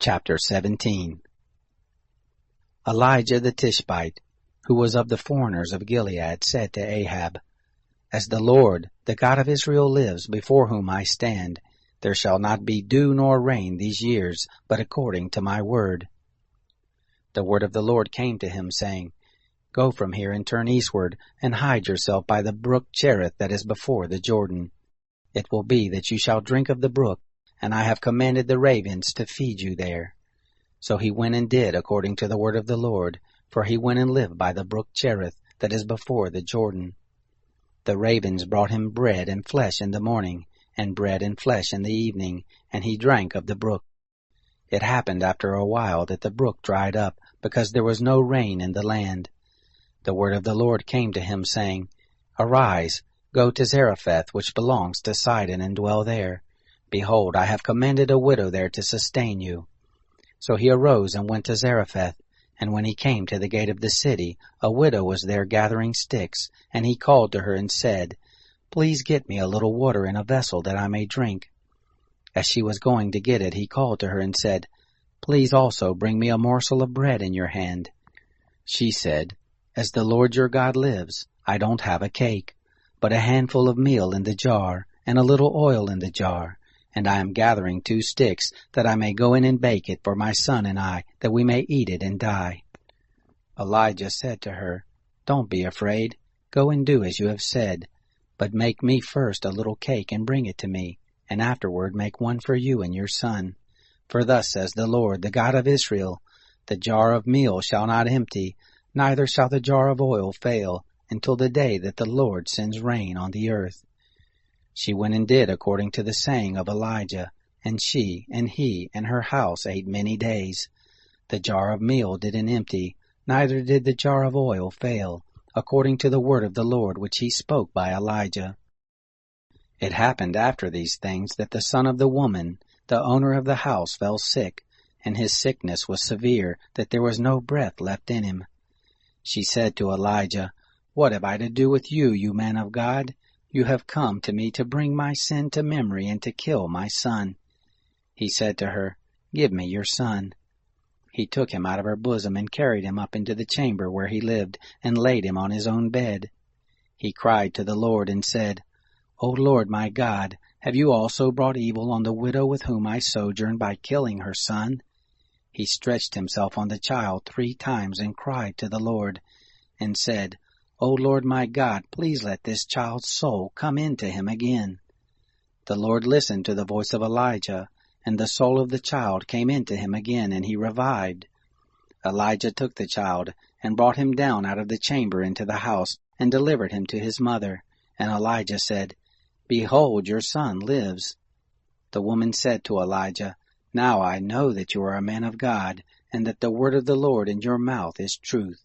Chapter 17. Elijah the Tishbite, who was of the foreigners of Gilead, said to Ahab, As the Lord, the God of Israel, lives, before whom I stand, there shall not be dew nor rain these years, but according to my word. The word of the Lord came to him, saying, Go from here and turn eastward, and hide yourself by the brook Cherith that is before the Jordan. It will be that you shall drink of the brook, and I have commanded the ravens to feed you there. So he went and did according to the word of the Lord, for he went and lived by the brook Cherith that is before the Jordan. The ravens brought him bread and flesh in the morning, and bread and flesh in the evening, and he drank of the brook. It happened after a while that the brook dried up, because there was no rain in the land. The word of the Lord came to him, saying, Arise, go to Zarephath, which belongs to Sidon, and dwell there. Behold, I have commanded a widow there to sustain you. So he arose and went to Zarephath, and when he came to the gate of the city, a widow was there gathering sticks, and he called to her and said, Please get me a little water in a vessel that I may drink. As she was going to get it, he called to her and said, Please also bring me a morsel of bread in your hand. She said, As the Lord your God lives, I don't have a cake, but a handful of meal in the jar, and a little oil in the jar. And I am gathering 2 sticks, that I may go in and bake it for my son and I, that we may eat it and die. Elijah said to her, Don't be afraid. Go and do as you have said. But make me first a little cake and bring it to me, and afterward make one for you and your son. For thus says the Lord, the God of Israel, The jar of meal shall not empty, neither shall the jar of oil fail, until the day that the Lord sends rain on the earth. She went and did according to the saying of Elijah, and she and he and her house ate many days. The jar of meal didn't empty, neither did the jar of oil fail, according to the word of the Lord which he spoke by Elijah. It happened after these things that the son of the woman, the owner of the house, fell sick, and his sickness was severe, that there was no breath left in him. She said to Elijah, What have I to do with you, you man of God? You have come to me to bring my sin to memory and to kill my son. He said to her, Give me your son. He took him out of her bosom and carried him up into the chamber where he lived, and laid him on his own bed. He cried to the Lord and said, O Lord my God, have you also brought evil on the widow with whom I sojourn by killing her son? He stretched himself on the child 3 times and cried to the Lord, and said, O Lord my God, please let this child's soul come into him again. The Lord listened to the voice of Elijah, and the soul of the child came into him again, and he revived. Elijah took the child, and brought him down out of the chamber into the house, and delivered him to his mother. And Elijah said, Behold, your son lives. The woman said to Elijah, Now I know that you are a man of God, and that the word of the Lord in your mouth is truth.